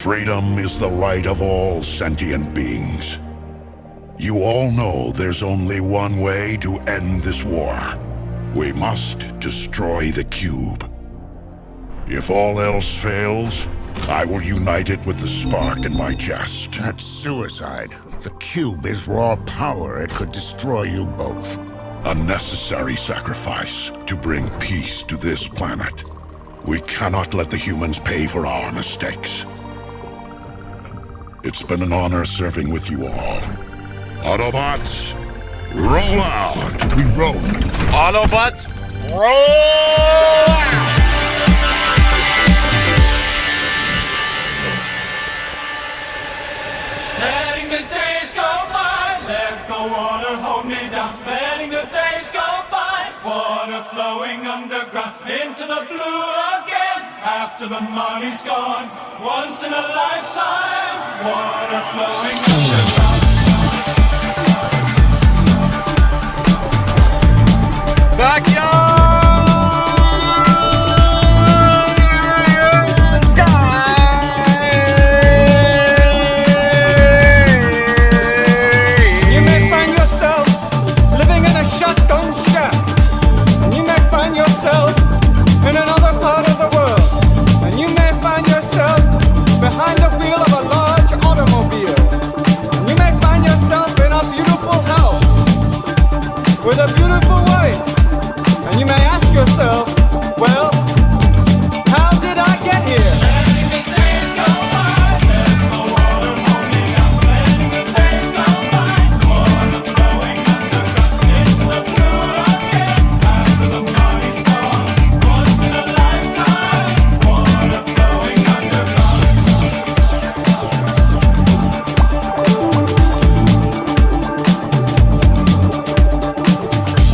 Freedom is the right of all sentient beings. You all know there's only one way to end this war. We must destroy the cube. If all else fails, I will unite it with the spark in my chest. That's suicide. The cube is raw power. It could destroy you both. A necessary sacrifice to bring peace to this planet. We cannot let the humans pay for our mistakes. It's been an honor serving with you all. Autobots, roll out! We roll. Autobots, roll out! Letting the days go by, let the water hold me down. Letting the days go by, water flowing underground into the blue again. After the money's gone, once in a lifetime, water flowing underground. Backyard! In another part of the world, and you may find yourself behind the wheel of a large automobile. And you may find yourself in a beautiful house with a beautiful wife. And you may ask yourself, well, how did I get here? Letting the days go by, let the water hold me down. Letting the days go by, water flowing underground into the blue again. After the money's gone, once in a lifetime, water flowing underground.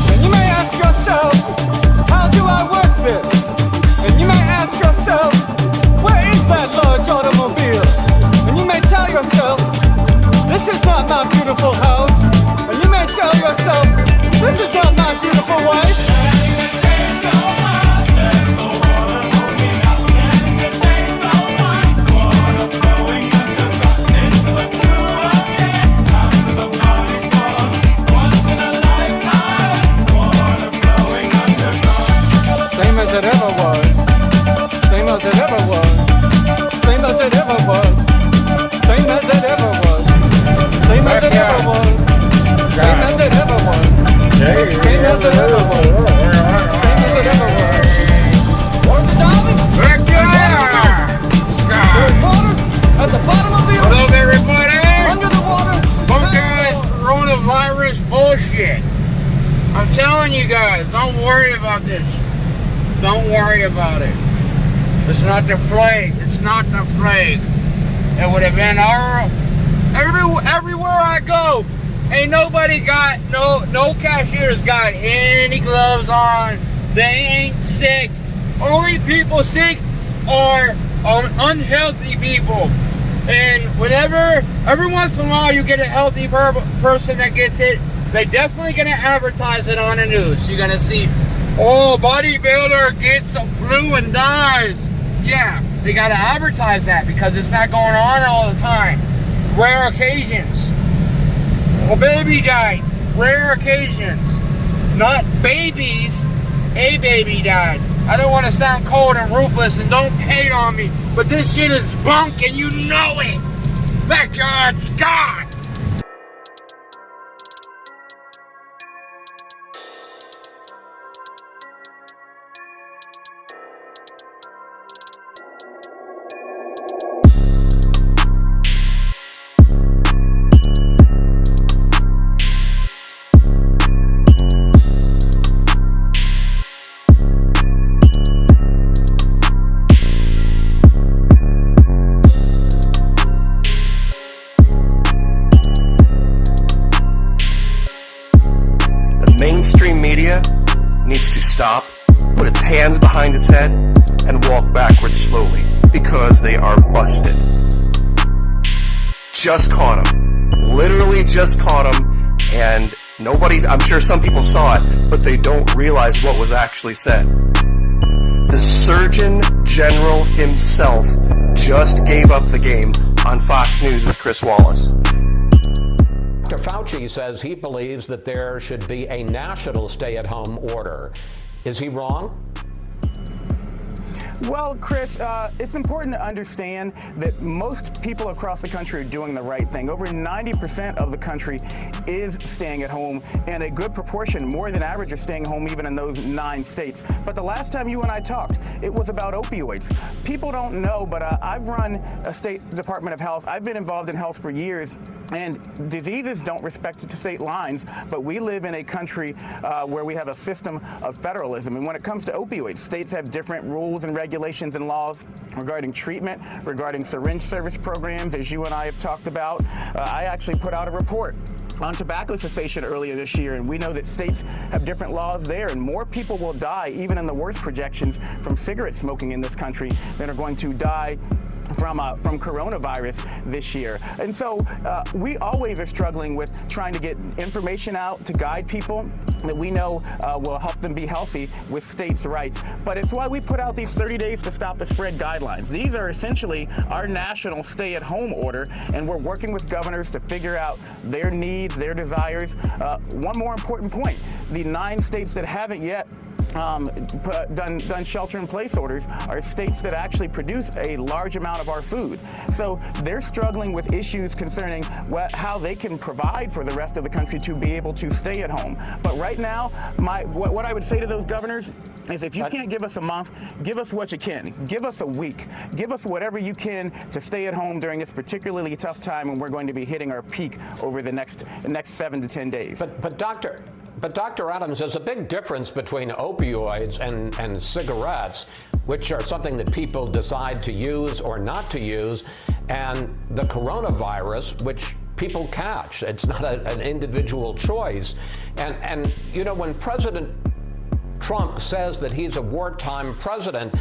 And you may ask yourself, how do I work this? And you may ask yourself, where is that large automobile? And you may tell yourself, this is not my beautiful house. And you may tell yourself, this is not my beautiful wife. Letting the days go by, let the water hold me down. Letting the days go by, water flowing underground into the blue again. After the money's gone, once in a lifetime, water flowing underground. Same as it ever was. Same as it ever was. Same as it ever was. Same as it ever was. Same as it ever was. Same as it ever was. Same as it ever was. Same as it ever was. Water, Tommy? There's water at the bottom of the Hello, ocean. everybody! Under the water. Fuck that coronavirus bullshit. I'm telling you guys, don't worry about this. Don't worry about it. It's not the plague. It's not the plague. It would have been everywhere I go. Ain't nobody got no cashiers got any gloves on. They ain't sick. Only people sick are unhealthy people. And whenever, every once in a while, you get a healthy person that gets it, they definitely gonna advertise it on the news. You're gonna see, oh, bodybuilder gets the flu and dies. Yeah, they gotta advertise that because it's not going on all the time. Rare occasions. A baby died. Rare occasions. Not babies. A baby died. I don't want to sound cold and ruthless, and don't hate on me, but this shit is bunk and you know it. Backyard Scott. Mainstream media needs to stop, put its hands behind its head, and walk backwards slowly, because they are busted. Just caught them. Literally just caught them, and nobody, I'm sure some people saw it, but they don't realize what was actually said. The Surgeon General himself just gave up the game on Fox News with Chris Wallace. Dr. Fauci says he believes that there should be a national stay-at-home order. Is he wrong? Well, Chris, it's important to understand that most people across the country are doing the right thing. Over 90% of the country is staying at home, and a good proportion, more than average, are staying home even in those 9 states. But the last time you and I talked, it was about opioids. People don't know, but I've run a state Department of Health. I've been involved in health for years, and diseases don't respect state lines, but we live in a country where we have a system of federalism. And when it comes to opioids, states have different rules and regulations and laws regarding treatment, regarding syringe service programs, as you and I have talked about. I actually put out a report on tobacco cessation earlier this year, and we know that states have different laws there, and more people will die, even in the worst projections, from cigarette smoking in this country than are going to die from coronavirus this year. And so we always are struggling with trying to get information out to guide people that we know will help them be healthy with states' rights. But it's why we put out these 30 days to stop the spread guidelines. These are essentially our national stay-at-home order, and we're working with governors to figure out their needs, their desires. One more important point, the 9 states that haven't yet done shelter-in-place orders are states that actually produce a large amount of our food. So they're struggling with issues concerning how they can provide for the rest of the country to be able to stay at home. But right now, what I would say to those governors is, if you can't give us a month, give us what you can. Give us a week. Give us whatever you can to stay at home during this particularly tough time when we're going to be hitting our peak over the next 7 to 10 days. But Dr. Adams, there's a big difference between opioids and cigarettes, which are something that people decide to use or not to use, and the coronavirus, which people catch. It's not an individual choice. And you know, when President Trump says that he's a wartime president,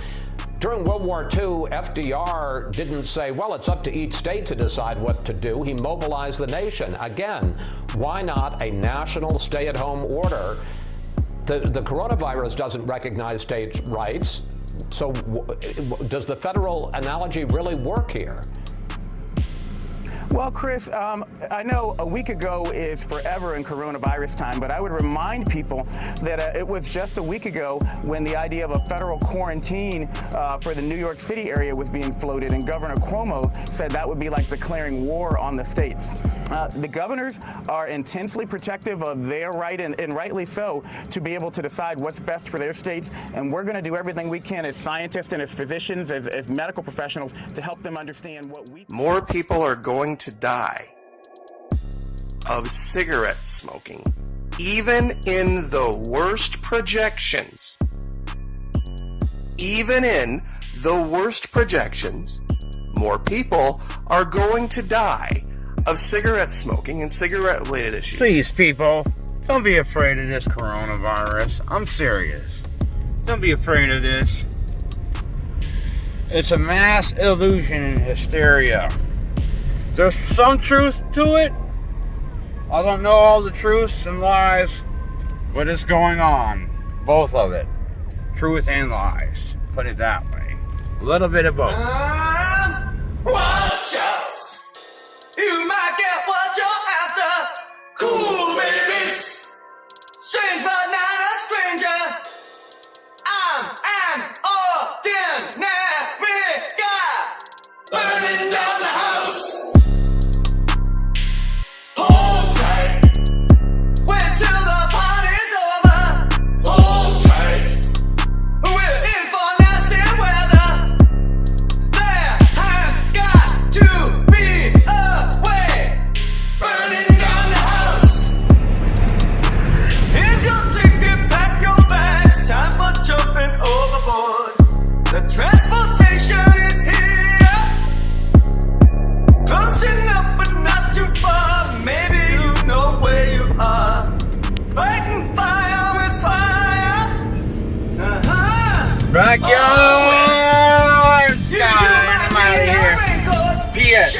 during World War II, FDR didn't say, well, it's up to each state to decide what to do. He mobilized the nation. Again, why not a national stay-at-home order? The coronavirus doesn't recognize states' rights. So does the federal analogy really work here? Well, Chris, I know a week ago is forever in coronavirus time, but I would remind people that it was just a week ago when the idea of a federal quarantine for the New York City area was being floated, and Governor Cuomo said that would be like declaring war on the states. The governors are intensely protective of their right, and rightly so, to be able to decide what's best for their states, and we're going to do everything we can as scientists and as physicians, as medical professionals, to help them understand what we... More people are going to die of cigarette smoking, even in the worst projections. Even in the worst projections, more people are going to die of cigarette smoking and cigarette-related issues. Please, people, don't be afraid of this coronavirus. I'm serious. Don't be afraid of this. It's a mass illusion and hysteria. There's some truth to it. I don't know all the truths and lies, but it's going on. Both of it. Truth and lies. Put it that way. A little bit of both. Watch out! You might get what you're after. Cool babies. Strange but not a stranger. I'm an ordinary guy. Burning down the house. Hold tight. Wait till the party's over. Hold tight. We're in for nasty weather. There has got to be a way. Burning down the house. Here's your ticket, pack your bags. Time for jumping overboard. The transportation is here. Close enough but not too far. Maybe you know where you are. Fighting fire with fire. Backyard Sky. I'm out of here. P.S.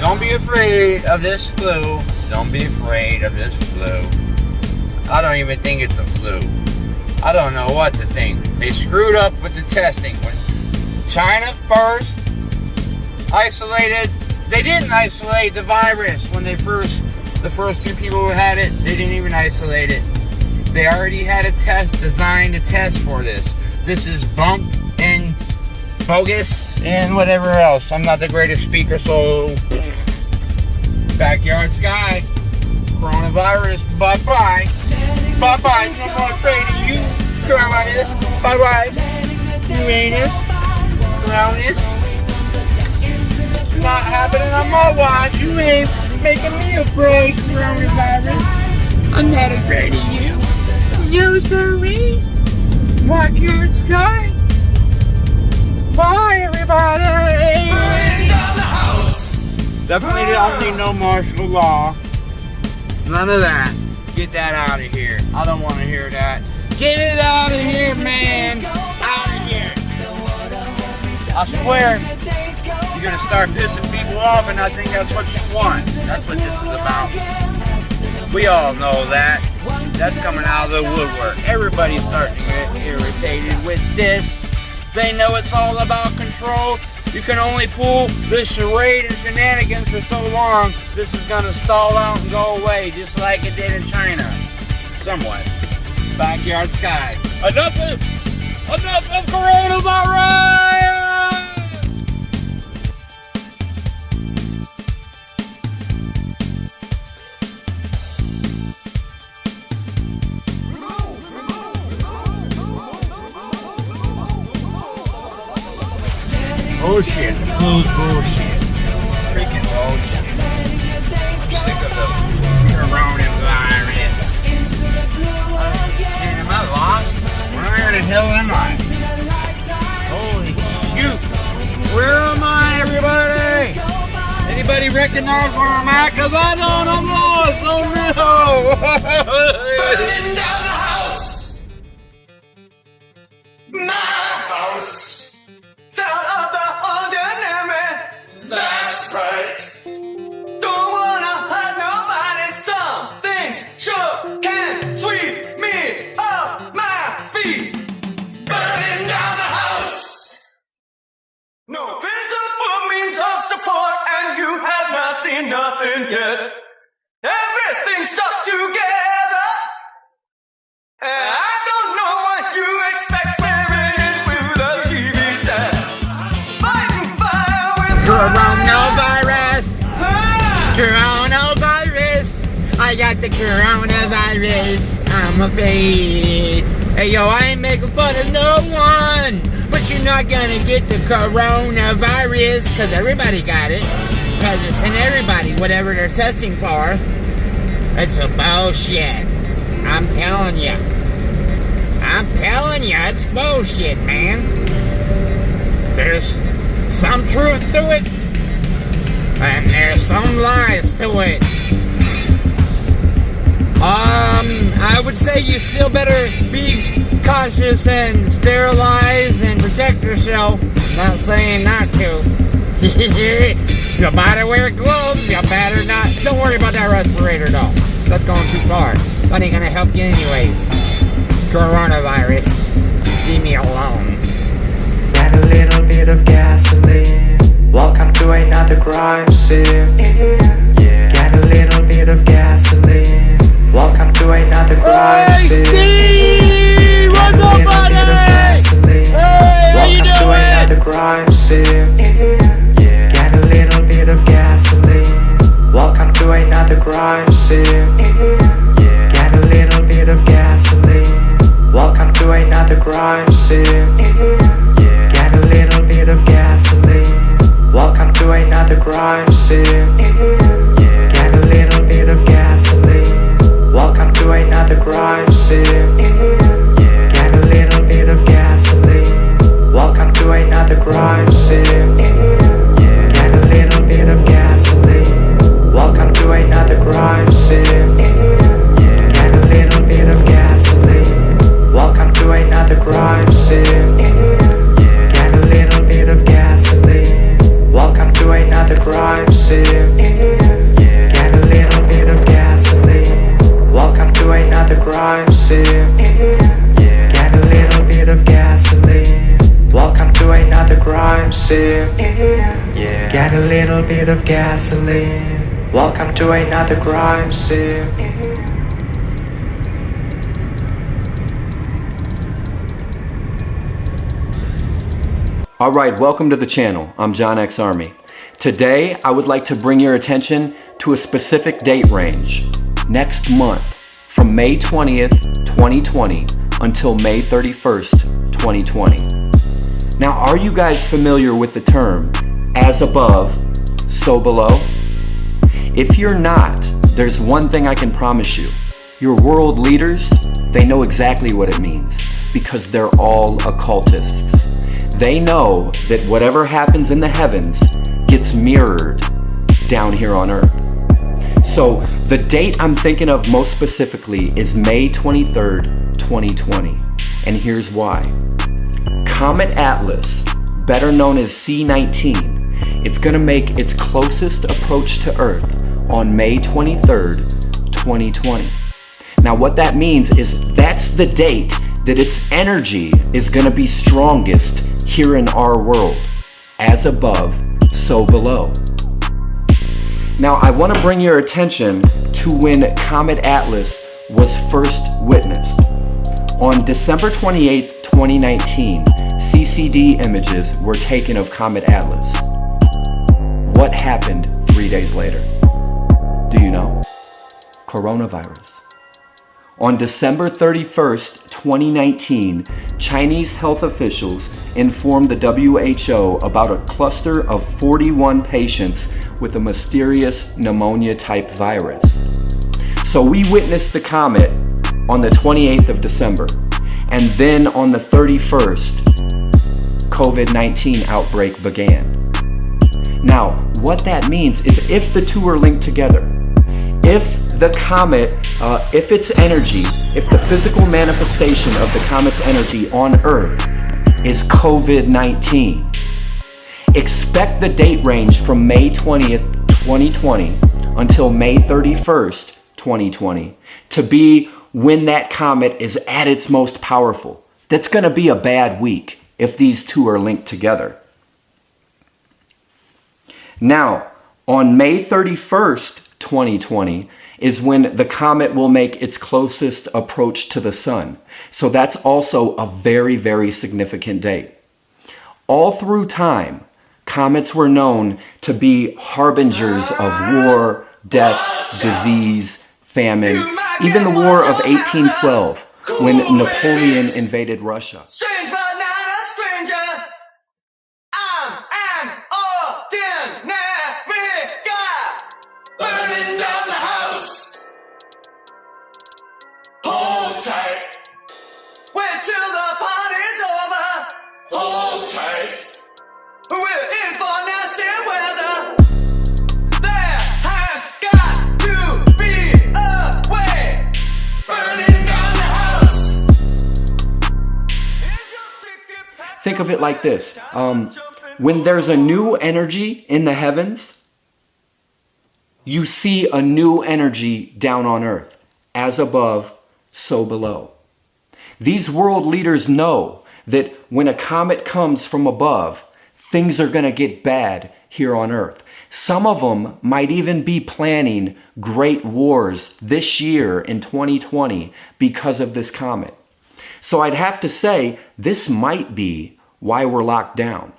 Don't be afraid of this flu. Don't be afraid of this flu. I don't even think it's a flu. I don't know what to think. They screwed up with the testing. China first, isolated. They didn't isolate the virus when the first few people who had it. They didn't even isolate it. They already had a test designed to test for this. This is bump and bogus and whatever else. I'm not the greatest speaker, so backyard sky. Coronavirus, bye-bye. Bye-bye. No more afraid of you, coronavirus. Bye-bye. You anus. Coronavirus. Not happening on my watch. You ain't making me afraid, coronavirus. I'm not afraid of you. No, sorry. Backyard sky. Bye, everybody. Burning down the house. Definitely don't need no martial law. None of that. Get that out of here. I don't want to hear that. Get it out of here, man. Out of here. I swear, you're going to start pissing people off, and I think that's what you want. That's what this is about. We all know that. That's coming out of the woodwork. Everybody's starting to get irritated with this. They know it's all about control. You can only pull this charade and shenanigans for so long. This is going to stall out and go away, just like it did in China. Somewhat. Backyard sky. Enough of coronavirus! Bullshit. Bullshit. Freaking bullshit. Sick of the coronavirus. Man, am I lost? Where the hell am I? Holy shoot. Where am I, everybody? Anybody recognize where I'm at? Because I don't. I'm lost. Oh, no. Burning down the house. My house. Sound of the ordinary. That's right. Don't wanna hurt nobody. Some things sure can sweep me off my feet. Burning down the house. No visible means of support, and you have not seen nothing yet. Everything's stuck together. And I don't know what you expect staring into the TV set. Fighting fire with Coronavirus! Coronavirus! I got the coronavirus. I'm afraid. Hey yo, I ain't making fun of no one, but you're not gonna get the coronavirus, cause everybody got it. Cause it's in everybody, whatever they're testing for. It's a bullshit. I'm telling you. It's bullshit, man. There's some truth to it, and there's some lies to it. I would say you still better be cautious and sterilize and protect yourself. Not saying not to. You better wear gloves. You better not. Don't worry about that respirator, though. That's going too far. That ain't gonna help you anyways. Coronavirus. Leave me alone. Got a little bit of gasoline. Welcome to another crime scene. Yeah. Got a little bit of gasoline. Welcome to another crime scene. Hey, Steve! What's up, buddy? Hey, how you doing? Welcome to another crime scene. Yeah. Got a little bit of gasoline. Welcome to another crime scene. Yeah. Got a little bit of gasoline. Welcome to another crime scene. Yeah. Got a little bit of gasoline. Welcome to another crime scene. Yeah. Got a little bit of gasoline. Welcome to another crime scene. Yeah. Got a little bit of gasoline. Welcome to another crime scene. Yeah. Got a little bit of gasoline. Welcome to another crime scene. Yeah. Got a little bit of gasoline. Welcome to another crime scene. Yeah. Got a little bit of gasoline. Welcome to another crime scene. Yeah. Got a little bit of gasoline. Welcome to another crime scene. Yeah. Got a little bit of gasoline. Welcome to to another crime scene. Yeah. Get a little bit of gasoline. Welcome to another crime scene. Alright, welcome to the channel. I'm John X Army. Today, I would like to bring your attention to a specific date range. Next month, from May 20th, 2020 until May 31st, 2020. Now, are you guys familiar with the term, as above, so below? If you're not, there's one thing I can promise you. Your world leaders, they know exactly what it means, because they're all occultists. They know that whatever happens in the heavens gets mirrored down here on Earth. So the date I'm thinking of most specifically is May 23rd, 2020. And here's why. Comet Atlas, better known as C19, it's going to make its closest approach to Earth on May 23rd, 2020. Now what that means is that's the date that its energy is going to be strongest here in our world. As above, so below. Now I want to bring your attention to when Comet Atlas was first witnessed. On December 28, 2019, CCD images were taken of Comet Atlas. What happened 3 days later? Do you know? Coronavirus. On December 31st, 2019, Chinese health officials informed the WHO about a cluster of 41 patients with a mysterious pneumonia-type virus. So we witnessed the comet on the 28th of December, and then on the 31st, COVID-19 outbreak began. Now, what that means is if the two are linked together, if the comet, if its energy, if the physical manifestation of the comet's energy on Earth is COVID-19, expect the date range from May 20th, 2020 until May 31st, 2020 to be when that comet is at its most powerful. That's going to be a bad week if these two are linked together. Now, on May 31st, 2020, is when the comet will make its closest approach to the sun. So that's also a very, very significant date. All through time, comets were known to be harbingers of war, death, disease, famine, even the War of 1812, when Napoleon invaded Russia. Strange but not a stranger. I'm an ordinary guy. Burning down the house. Hold tight. Wait till the party's over. Hold tight. We're in for nasty weather. There has got to be a way. Burning down the house. Think of it like this. When there's a new energy in the heavens, you see a new energy down on Earth. As above, so below. These world leaders know that when a comet comes from above, things are going to get bad here on Earth. Some of them might even be planning great wars this year in 2020 because of this comet. So I'd have to say this might be why we're locked down.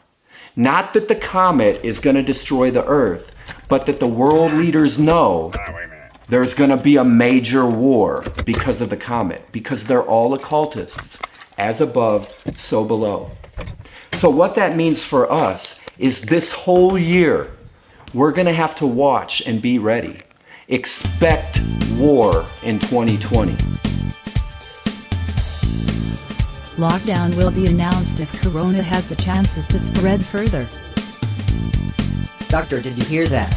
Not that the comet is going to destroy the Earth, but that the world leaders know there's going to be a major war because of the comet, because they're all occultists. As above, so below. So what that means for us is this whole year, we're going to have to watch and be ready. Expect war in 2020. Lockdown will be announced if Corona has the chances to spread further. Doctor, did you hear that?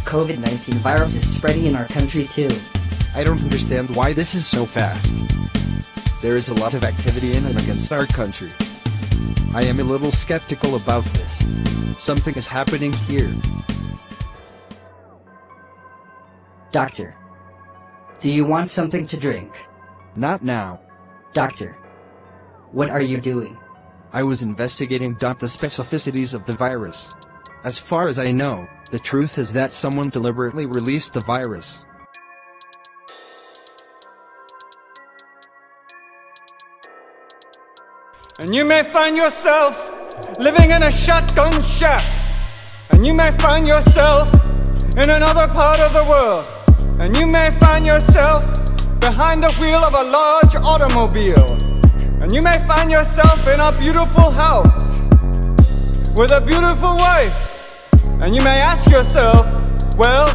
COVID-19 virus is spreading in our country too. I don't understand why this is so fast. There is a lot of activity in and against our country. I am a little skeptical about this. Something is happening here. Doctor, do you want something to drink? Not now. Doctor, what are you doing? I was investigating the specificities of the virus. As far as I know, the truth is that someone deliberately released the virus. And you may find yourself living in a shotgun shack. And you may find yourself in another part of the world. And you may find yourself behind the wheel of a large automobile. And you may find yourself in a beautiful house with a beautiful wife. And you may ask yourself, well,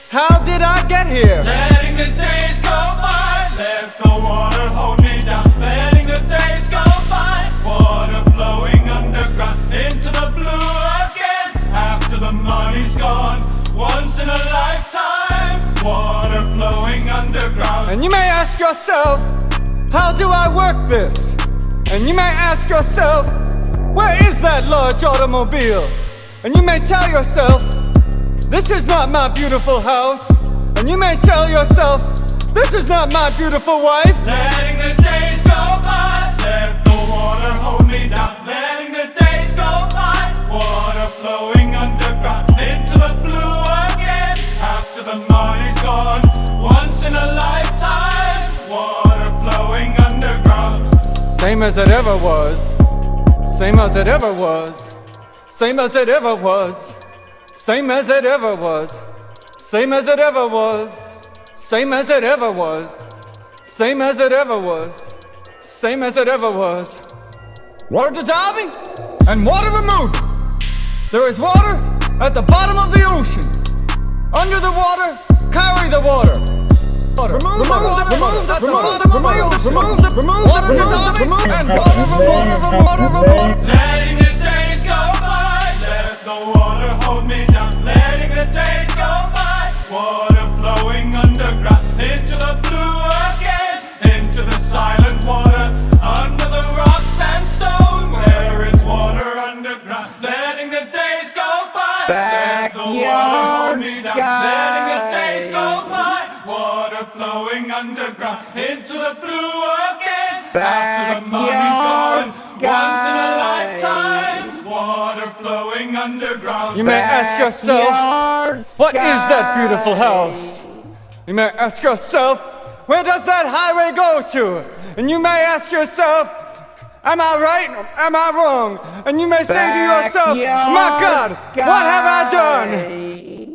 how did I get here? Letting the days go by, let the water hold me down. Letting the days go by, water flowing underground into the blue again. After the money's gone, once in a lifetime, water flowing underground. And you may ask yourself, how do I work this? And you may ask yourself, where is that large automobile? And you may tell yourself, this is not my beautiful house. And you may tell yourself, this is not my beautiful wife. Letting the days go by, let the water hold me down. Letting the days go by, water flowing underground into the blue again. After the money's gone, once in a lifetime, water flowing underground. Same as it ever was. Same as it ever was. Same as it ever was. Same as it ever was. Same as it ever was. Same as it ever was. Same as it ever was. Same as it ever was. Water dissolving and water removing. There is water at the bottom of the ocean. Under the water, carry the water. Remove the water at the bottom of the ocean. Water dissolving and water removing. Letting the days go by, let the water hold me down. Letting the days go by, water flowing underground into the blue again, into the silent water, under the rocks and stones. There is water underground. Letting the days go by, let the water hold me down. Letting the days go by, water flowing underground into the blue again. After the money's gone, once in a lifetime, water flowing underground. You may ask yourself, what is that beautiful house? You may ask yourself, where does that highway go to? And you may ask yourself, am I right? Am I wrong? And you may say to yourself, my God, what have I done?